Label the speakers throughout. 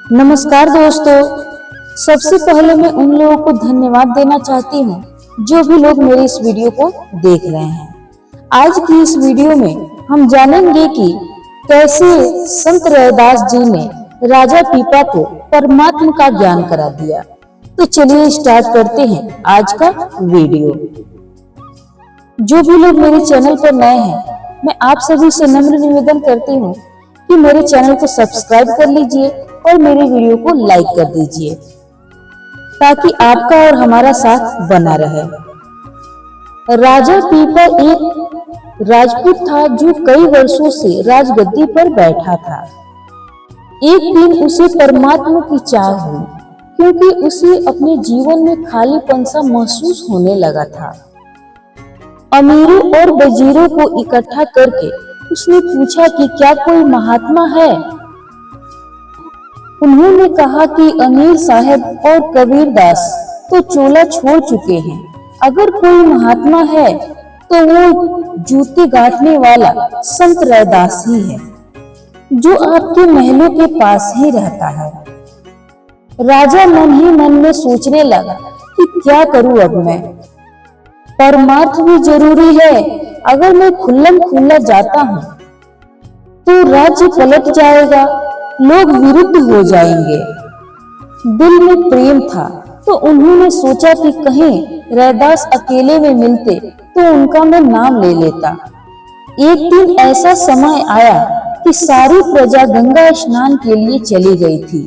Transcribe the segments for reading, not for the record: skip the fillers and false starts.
Speaker 1: नमस्कार दोस्तों। सबसे पहले मैं उन लोगों को धन्यवाद देना चाहती हूँ जो भी लोग मेरे इस वीडियो को देख रहे हैं। आज की इस वीडियो में हम जानेंगे कि कैसे संत रैदास जी ने राजा पीपा को परमात्मा का ज्ञान करा दिया। तो चलिए स्टार्ट करते हैं आज का वीडियो। जो भी लोग मेरे चैनल पर नए हैं, मैं आप सभी से नम्र निवेदन करती हूँ कि मेरे चैनल को सब्सक्राइब कर लीजिए और मेरे वीडियो को लाइक कर दीजिए ताकि आपका और हमारा साथ बना रहे। राजा पीपा एक राजपूत था जो कई वर्षों से राजगद्दी पर बैठा था। एक दिन उसे परमात्मा की चाह हुई क्योंकि उसे अपने जीवन में खालीपन सा महसूस होने लगा था। अमीरों और वजीरों को इकट्ठा करके उसने पूछा कि क्या कोई महात्मा है। उन्होंने कहा कि अमीर साहब और कबीरदास तो चोला छोड़ चुके हैं, अगर कोई महात्मा है तो वो जूते गांठने वाला संत रैदास ही है जो आपके महलों के पास ही रहता है। राजा मन ही मन में सोचने लगा कि क्या करूं अब मैं। परमार्थ भी जरूरी है, अगर मैं खुल्लम खुल्ला जाता हूँ तो राज्य पलट जाएगा, लोग विरुद्ध हो जाएंगे। दिल में प्रेम था तो उन्होंने सोचा कि कहीं रैदास अकेले में मिलते तो उनका मैं नाम ले लेता। एक दिन ऐसा समय आया कि सारी प्रजा गंगा स्नान के लिए चली गई थी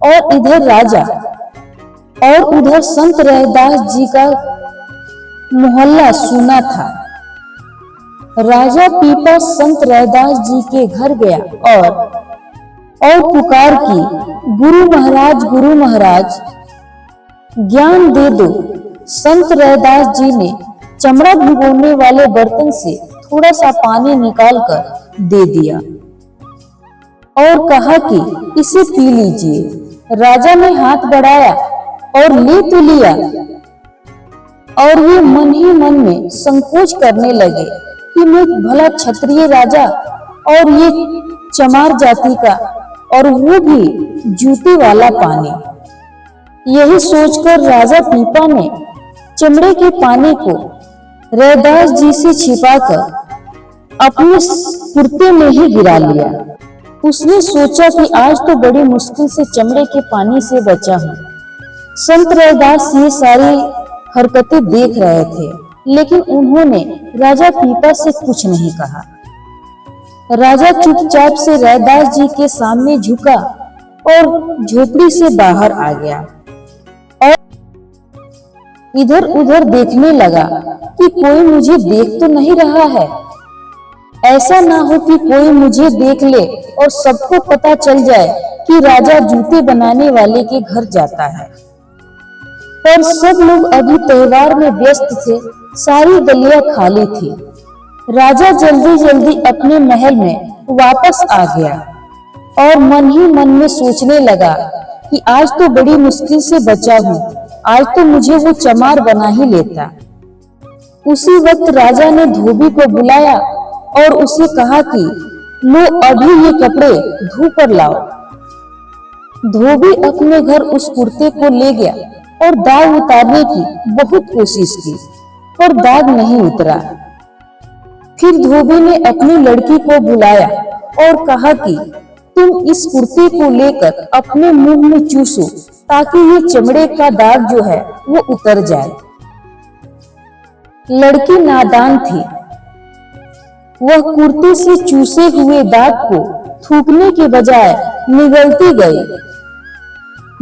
Speaker 1: और इधर राजा और उधर संत रैदास जी का मोहल्ला सूना था। राजा पीपा संत रैदास जी के घर गया और पुकार की, गुरु महाराज ज्ञान दे दो। संत रैदास जी ने चमड़ा भिगोने वाले बर्तन से थोड़ा सा पानी निकालकर दे दिया और कहा कि इसे पी लीजिए। राजा ने हाथ बढ़ाया और ले तो लिया और वे मन ही मन में संकोच करने लगे कि मैं भला क्षत्रिय राजा और ये चमार जाति का, और वो भी जूते वाला पानी। यही सोचकर राजा पीपा ने चमड़े के पानी को रैदास जी से छिपाकर अपने कुर्ते में ही गिरा लिया। उसने सोचा कि आज तो बड़ी मुश्किल से चमड़े के पानी से बचा हूँ। संत रैदास ये सारी हरकतें देख रहे थे, लेकिन उन्होंने राजा पीपा से कुछ नहीं कहा। राजा चुपचाप से रैदास जी के सामने झुका और झोपड़ी से बाहर आ गया और इधर उधर देखने लगा कि कोई मुझे देख तो नहीं रहा है। ऐसा ना हो कि कोई मुझे देख ले और सबको पता चल जाए कि राजा जूते बनाने वाले के घर जाता है। पर सब लोग अभी त्योहार में व्यस्त थे, सारी गलियां खाली थी। राजा जल्दी जल्दी अपने महल में वापस आ गया और मन ही मन में सोचने लगा कि आज तो बड़ी मुश्किल से बचा हूँ, आज तो मुझे वो चमार बना ही लेता। उसी वक्त राजा ने धोबी को बुलाया और उसे कहा कि लो अभी ये कपड़े धो कर लाओ। धोबी अपने घर उस कुर्ते को ले गया और दाग उतारने की बहुत कोशिश की पर दाग नहीं उतरा। फिर धोबी ने अपनी लड़की को बुलाया और कहा कि तुम इस कुर्ते को लेकर अपने मुंह में चूसो ताकि ये चमड़े का दाग जो है वो उतर जाए। लड़की नादान थी, वह कुर्ते से चूसे हुए दाग को थूकने के बजाय निगलती गई।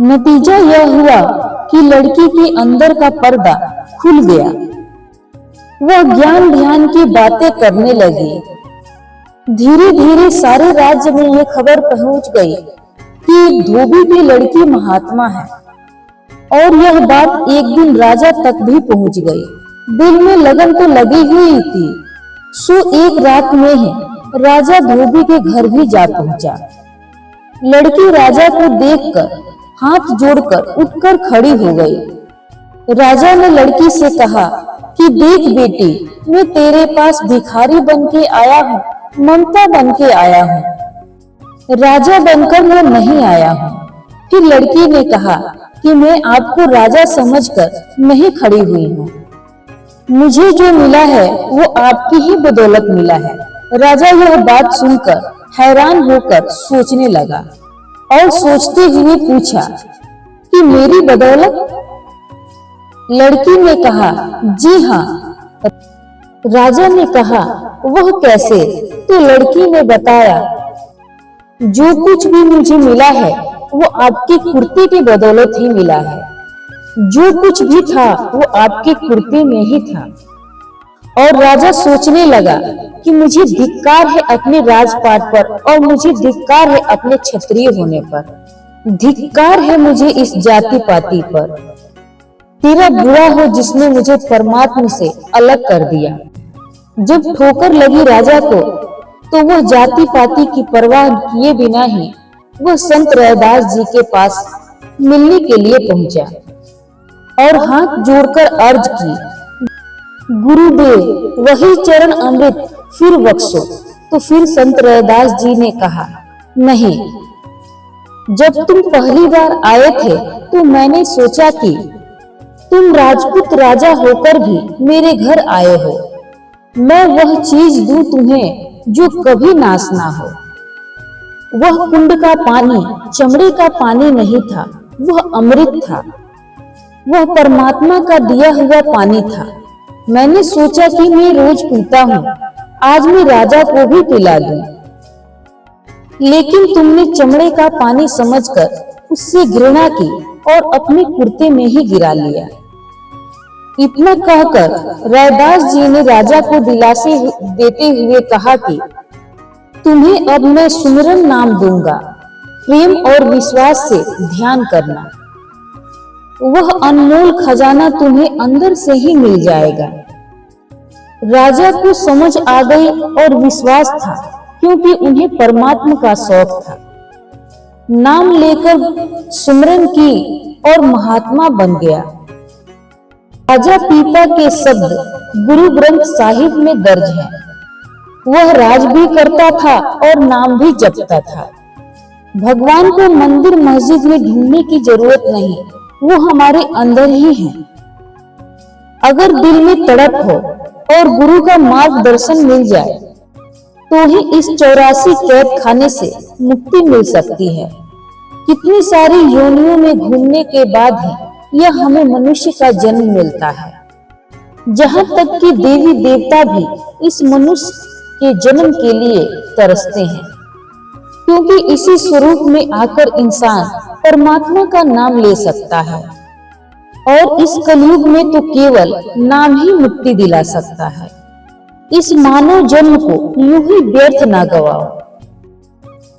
Speaker 1: नतीजा यह हुआ कि लड़की के अंदर का पर्दा खुल गया। वह ज्ञान ध्यान की बातें करने लगी। धीरे धीरे सारे राज्य में यह खबर पहुंच गई कि धोबी की लड़की महात्मा है और यह बात एक दिन राजा तक भी पहुंच गई। दिल में लगन तो लगी हुई थी, सो एक रात में ही राजा धोबी के घर भी जा पहुंचा। लड़की राजा को देखकर हाथ जोड़कर उठकर खड़ी हो गई। राजा ने लड़की से कहा कि देख बेटी, मैं तेरे पास भिखारी बन के आया हूँ, ममता बन के आया हूँ, राजा बनकर मैं नहीं आया हूँ। फिर लड़की ने कहा कि मैं आपको राजा समझकर नहीं खड़ी हुई हूँ। मुझे जो मिला है वो आपकी ही बदौलत मिला है। राजा यह बात सुनकर हैरान होकर सोचने लगा और सोचते हुए पूछा कि मेरी बदौलत? लड़की ने कहा, जी हाँ। राजा ने कहा, वह कैसे? तो लड़की ने बताया, जो कुछ भी मुझे मिला है वो आपकी कुर्ती की बदौलत ही मिला है। जो कुछ भी था वो आपके कुर्ते में ही था। और राजा सोचने लगा कि मुझे धिक्कार है अपने राजपाट पर और मुझे धिक्कार है अपने क्षत्रिय होने पर। धिक्कार है मुझे इस जाति पाति पर। तेरा बुरा हो जिसने मुझे परमात्मा से अलग कर दिया। जब ठोकर लगी राजा को तो वह जाति पाति की परवाह किए बिना ही वह संत रैदास जी के पास मिलने के लिए पहुंचा और हाथ जोड़कर अर्ज की, गुरुदेव वही चरण अमृत फिर बख्शो। तो फिर संत रैदास जी ने कहा, नहीं, जब तुम पहली बार आए थे तो मैंने सोचा कि तुम राजपूत राजा होकर भी मेरे घर आए हो। मैं वह चीज दूं तुम्हें जो कभी नाश ना हो। वह कुंड का पानी चमड़े का पानी नहीं था, वह अमृत था। वह परमात्मा का दिया हुआ पानी था। मैंने सोचा कि मैं रोज पीता हूँ, आज मैं राजा को भी पिला दूं। लेकिन तुमने चमड़े का पानी समझकर उससे घृणा की और अपने कुर्ते में ही गिरा लिया। इतना कहकर रैदास जी ने राजा को दिलासे देते हुए कहा कि तुम्हें अब मैं सुमिरन नाम दूंगा, प्रेम और विश्वास से ध्यान करना। वह अनमोल खजाना तुम्हें अंदर से ही मिल जाएगा। राजा को समझ आ गई और विश्वास था, क्योंकि उन्हें परमात्मा का शौक था। नाम लेकर सुमिरन की और महात्मा बन गया। राजा पीपा के शब्द गुरु ग्रंथ साहिब में दर्ज है। वह राज भी करता था और नाम भी जपता था। भगवान को मंदिर मस्जिद में ढूंढने की जरूरत नहीं, वो हमारे अंदर ही है। अगर दिल में तड़प हो और गुरु का मार्गदर्शन मिल जाए तो ही इस 84 कैद खाने से मुक्ति मिल सकती है। कितनी सारी योनियों में घूमने के बाद ही यह हमें मनुष्य का जन्म मिलता है। जहाँ तक कि देवी देवता भी इस मनुष्य के जन्म के लिए तरसते हैं, क्योंकि इसी स्वरूप में आकर इंसान परमात्मा का नाम ले सकता है। और इस कलयुग में तो केवल नाम ही मुक्ति दिला सकता है। इस मानव जन्म को यूं ही व्यर्थ ना गवाओ।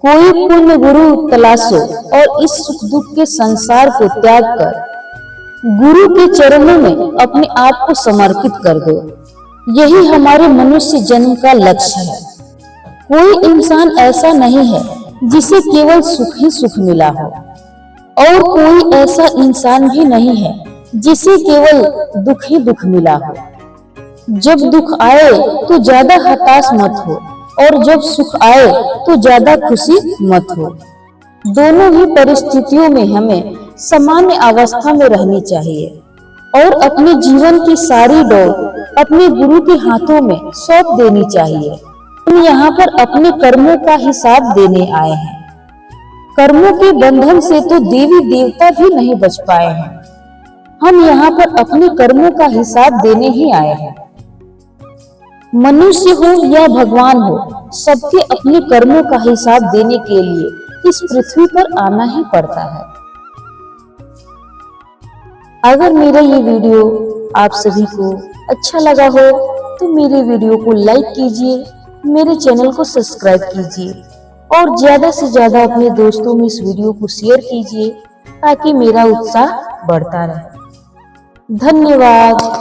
Speaker 1: कोई पुण्य गुरु तलाशो और इस सुख दुख के संसार को त्याग कर गुरु के चरणों में अपने आप को समर्पित कर दो। यही हमारे मनुष्य जन्म का लक्ष्य है। कोई इंसान ऐसा नहीं है जिसे केवल सुख ही सुख मिला हो, और कोई ऐसा इंसान भी नहीं है जिसे केवल दुख ही दुख मिला हो। जब दुख आए तो ज्यादा हताश मत हो, और जब सुख आए तो ज्यादा खुशी मत हो। दोनों ही परिस्थितियों में हमें सामान्य अवस्था में रहनी चाहिए और अपने जीवन की सारी दौड़ अपने गुरु के हाथों में सौंप देनी चाहिए। हम यहाँ पर अपने कर्मों का हिसाब देने आए हैं। कर्मों के बंधन से तो देवी देवता भी नहीं बच पाए हैं। हम यहाँ पर अपने कर्मों का हिसाब देने ही आए हैं। मनुष्य हो या भगवान हो, सबके अपने कर्मों का हिसाब देने के लिए इस पृथ्वी पर आना ही पड़ता है। अगर मेरा ये वीडियो आप सभी को अच्छा लगा हो तो मेरे वीडियो को लाइक कीजिए, मेरे चैनल को सब्सक्राइब कीजिए और ज्यादा से ज्यादा अपने दोस्तों में इस वीडियो को शेयर कीजिए ताकि मेरा उत्साह बढ़ता रहे। धन्यवाद।